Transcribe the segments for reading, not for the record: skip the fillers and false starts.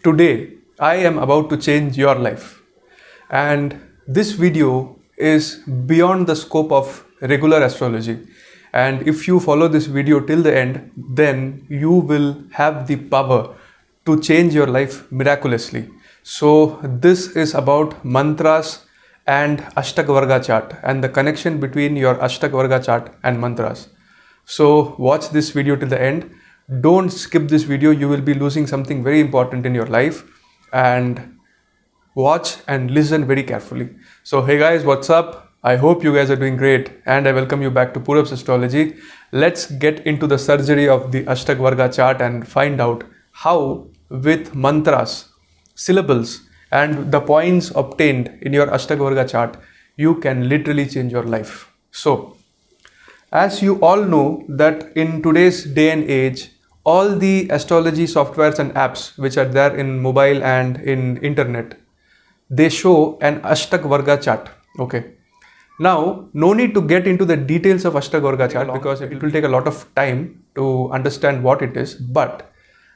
Today, I am about to change your life. And this video is beyond the scope of regular astrology. And if you follow this video till the end, then you will have the power to change your life miraculously. So, this is about mantras and Ashtak Varga chart and the connection between your Ashtak Varga chart and mantras. So watch this video till the end. Don't skip this video. You will be losing something very important in your life, and watch and listen very carefully. So hey guys, what's up? I hope you guys are doing great and I welcome you back to Purab's Astrology. Let's get into the surgery of the Ashtak Varga chart and find out how with mantras, syllables and the points obtained in your Ashtak Varga chart, you can literally change your life. So as you all know that in today's day and age, all the astrology softwares and apps which are there in mobile and in internet, they show an Ashtak Varga chart. Okay. Now, no need to get into the details of Ashtak Varga chart because it will take a lot of time to understand what it is. But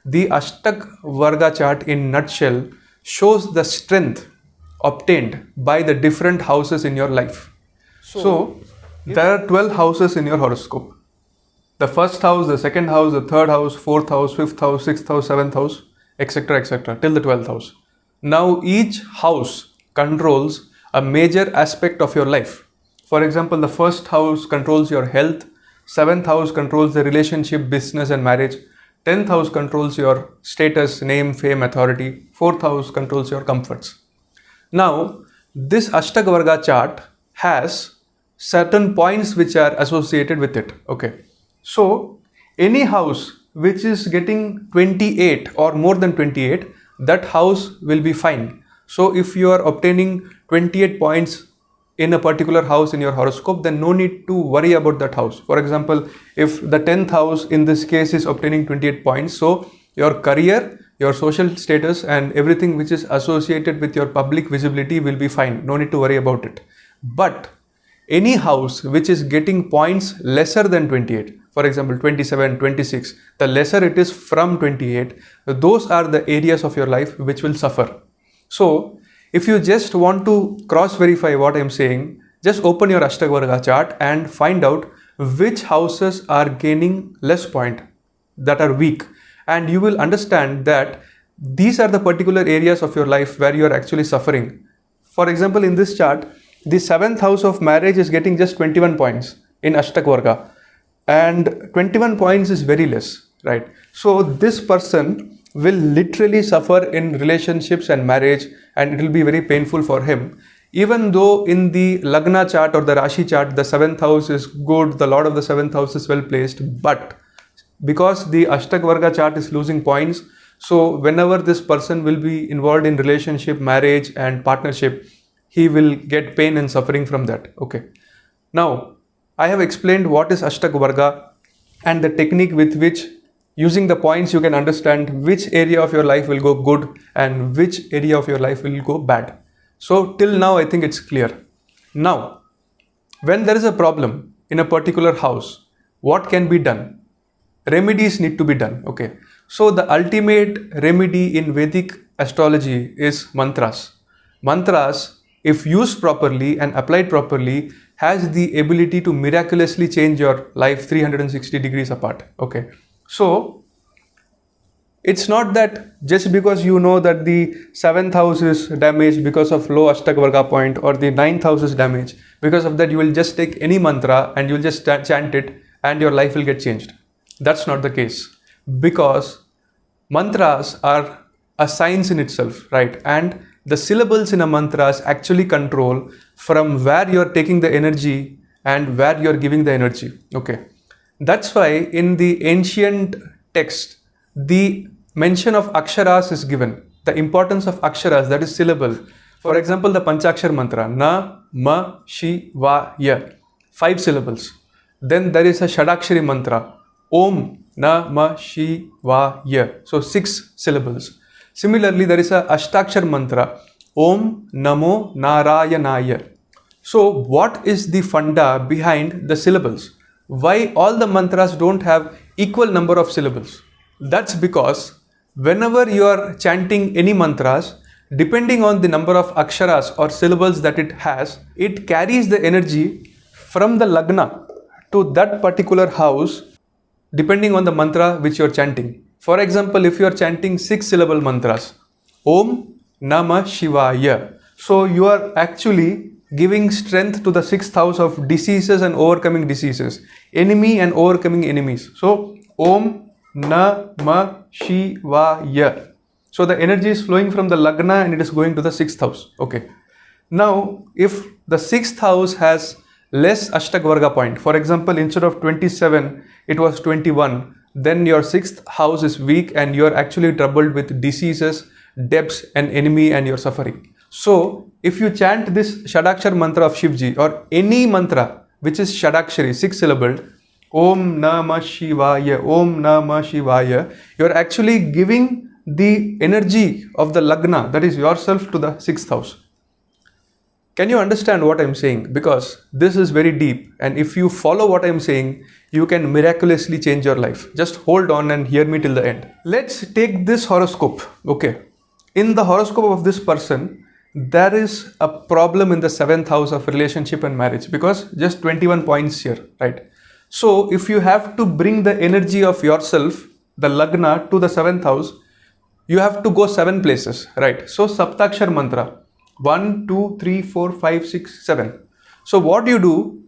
the Ashtak Varga chart in nutshell shows the strength obtained by the different houses in your life. So there are 12 houses in your horoscope. The first house, the second house, the third house, fourth house, fifth house, sixth house, seventh house, etc., till the 12th house. Now each house controls a major aspect of your life. For example, the first house controls your health, seventh house controls the relationship, business and marriage, 10th house controls your status, name, fame, authority, fourth house controls your comforts. Now, this Ashtak Varga chart has certain points which are associated with it. Okay. So, any house which is getting 28 or more than 28, that house will be fine. So, if you are obtaining 28 points in a particular house in your horoscope, then no need to worry about that house. For example, if the 10th house in this case is obtaining 28 points, so your career, your social status and everything which is associated with your public visibility will be fine. No need to worry about it. But any house which is getting points lesser than 28, for example 27, 26, the lesser it is from 28, those are the areas of your life which will suffer. So if you just want to cross verify what I am saying, just open your Ashtak Varga chart and find out which houses are gaining less point, that are weak, and you will understand that these are the particular areas of your life where you are actually suffering. For example, in this chart, the 7th house of marriage is getting just 21 points in Ashtak Varga, and 21 points is very less, right? So this person will literally suffer in relationships and marriage, and it will be very painful for him. Even though in the Lagna chart or the Rashi chart, the 7th house is good, the Lord of the 7th house is well placed, but because the Ashtak Varga chart is losing points, so whenever this person will be involved in relationship, marriage and partnership, he will get pain and suffering from that. Okay. Now, I have explained what is Ashtak Varga and the technique with which using the points you can understand which area of your life will go good and which area of your life will go bad. So till now I think it's clear. Now, when there is a problem in a particular house, what can be done? Remedies need to be done. Okay. So the ultimate remedy in Vedic astrology is mantras. Mantras, if used properly and applied properly, has the ability to miraculously change your life 360 degrees apart. Okay. So it's not that just because you know that the 7th house is damaged because of low Ashtak Varga point or the 9th house is damaged, because of that you will just take any mantra and you will just chant it and your life will get changed. That's not the case, because mantras are a science in itself, right? And the syllables in a mantras actually control from where you are taking the energy and where you are giving the energy. Okay. That's why in the ancient text, the mention of aksharas is given. The importance of aksharas, that is syllable. For example, the Panchakshar mantra, na, ma, shi, va, ya, 5 syllables. Then there is a Shadakshari mantra, om, na, ma, shi, va, ya. So 6 syllables. Similarly, there is a Ashtakshar mantra, Om Namo Narayanaya. So what is the funda behind the syllables? Why all the mantras don't have equal number of syllables? That's because whenever you are chanting any mantras, depending on the number of aksharas or syllables that it has, it carries the energy from the lagna to that particular house depending on the mantra which you are chanting. For example, if you are chanting 6 syllable mantras, Om Namah Shivaya, so you are actually giving strength to the 6th house of diseases and overcoming diseases, enemy and overcoming enemies. So Om Namah Shivaya. So the energy is flowing from the lagna and it is going to the 6th house. Okay. Now, if the 6th house has less Ashtaka point, for example, instead of 27, it was 21, then your 6th house is weak and you are actually troubled with diseases, debts, and enemy, and you're suffering. So, if you chant this Shadakshar mantra of Shivji or any mantra which is Shadakshari, 6 syllabled, Om Namah Shivaya, Om Namah Shivaya, you're actually giving the energy of the lagna, that is yourself, to the 6th house. Can you understand what I'm saying? Because this is very deep, and if you follow what I'm saying, you can miraculously change your life. Just hold on and hear me till the end. Let's take this horoscope. Okay. In the horoscope of this person, there is a problem in the 7th house of relationship and marriage, because just 21 points here, right? So if you have to bring the energy of yourself, the lagna, to the 7th house, you have to go 7 places, right? So Saptakshar mantra, 1, 2, 3, 4, 5, 6, 7. So what you do,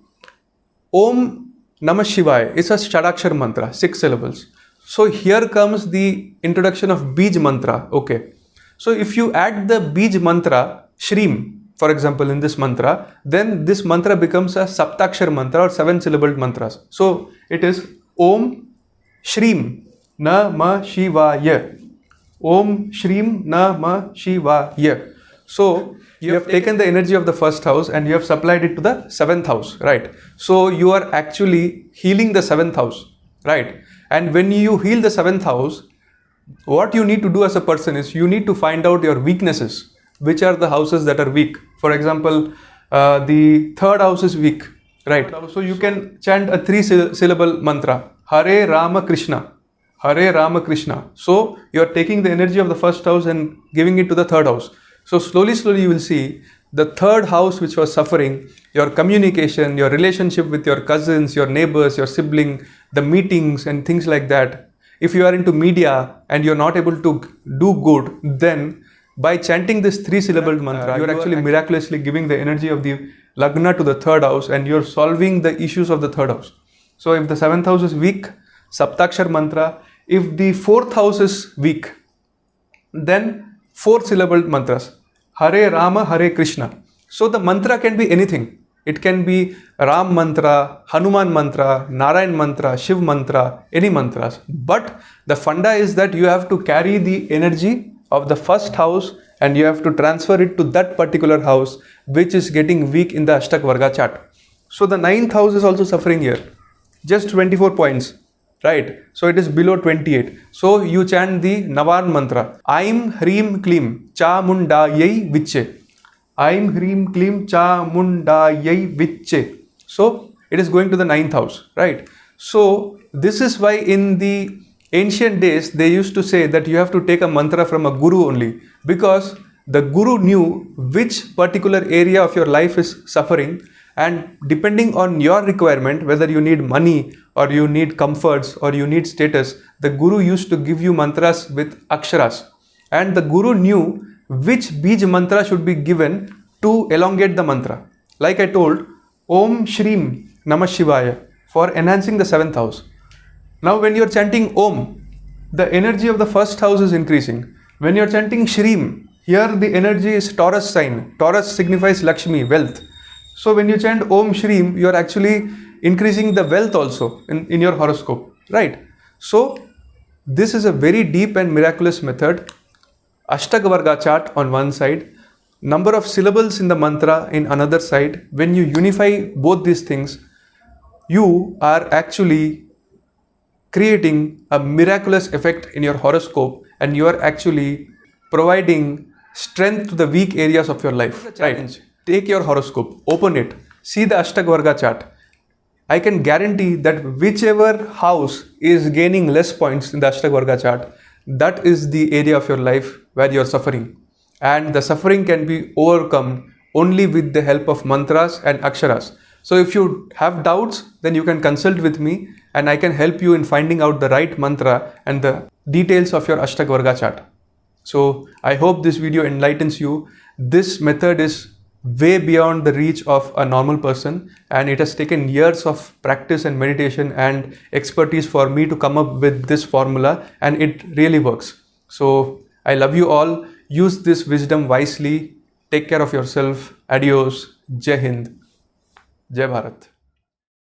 Om Namah Shivaya is a Shadakshar mantra, 6 syllables. So here comes the introduction of Bij mantra. Okay. So if you add the Bij mantra, Shreem, for example, in this mantra, then this mantra becomes a Saptakshar mantra or 7 syllabled mantras. So it is Om Shreem Namah Shivaya. Om Shreem Namah Shivaya. So you have taken the energy of the 1st house and you have supplied it to the 7th house, right? So you are actually healing the 7th house, right? And when you heal the 7th house, what you need to do as a person is you need to find out your weaknesses, which are the houses that are weak. For example, the 3rd house is weak, right? So you can chant a 3 syllable mantra, Hare Rama Krishna. Hare Rama Krishna. So you are taking the energy of the 1st house and giving it to the 3rd house. So slowly you will see the 3rd house which was suffering, your communication, your relationship with your cousins, your neighbors, your sibling, the meetings and things like that. If you are into media and you're not able to do good, then by chanting this 3 syllabled mantra, you're actually miraculously giving the energy of the lagna to the 3rd house and you're solving the issues of the 3rd house. So if the 7th house is weak, Saptakshar mantra. If the 4th house is weak, then 4 syllabled mantras, Hare Rama, Hare Krishna. So the mantra can be anything. It can be Ram mantra, Hanuman mantra, Narayan mantra, Shiv mantra, any mantras. But the funda is that you have to carry the energy of the 1st house and you have to transfer it to that particular house which is getting weak in the Ashtaka Varga chart. So the 9th house is also suffering here. Just 24 points. Right, so it is below 28. So you chant the Navan mantra, Aim Hreem Klim Chamundayai Viche. Aim Hreem Klim Chamundayai Viche. So it is going to the 9th house, right? So this is why in the ancient days they used to say that you have to take a mantra from a guru only, because the guru knew which particular area of your life is suffering, and depending on your requirement, whether you need money or you need comforts or you need status, the guru used to give you mantras with aksharas, and the guru knew which bij mantra should be given to elongate the mantra. Like I told, Om Shreem Namah Shivaya for enhancing the 7th house. Now when you are chanting Om, the energy of the 1st house is increasing. When you are chanting Shreem, here the energy is Taurus sign. Taurus signifies Lakshmi, wealth. So when you chant Om Shreem, you are actually increasing the wealth also in your horoscope, right? So this is a very deep and miraculous method. Ashtaka Varga chart on one side, number of syllables in the mantra in another side. When you unify both these things, you are actually creating a miraculous effect in your horoscope, and you are actually providing strength to the weak areas of your life, right? Take your horoscope, open it, see the Ashtaka Varga chart. I can guarantee that whichever house is gaining less points in the Ashtaka Varga chart, that is the area of your life where you're suffering. And the suffering can be overcome only with the help of mantras and aksharas. So if you have doubts, then you can consult with me and I can help you in finding out the right mantra and the details of your Ashtak Varga chart. So I hope this video enlightens you. This method is way beyond the reach of a normal person, and it has taken years of practice and meditation and expertise for me to come up with this formula, and it really works. So I love you all. Use this wisdom wisely. Take care of yourself. Adios. Jai Hind. Jai Bharat.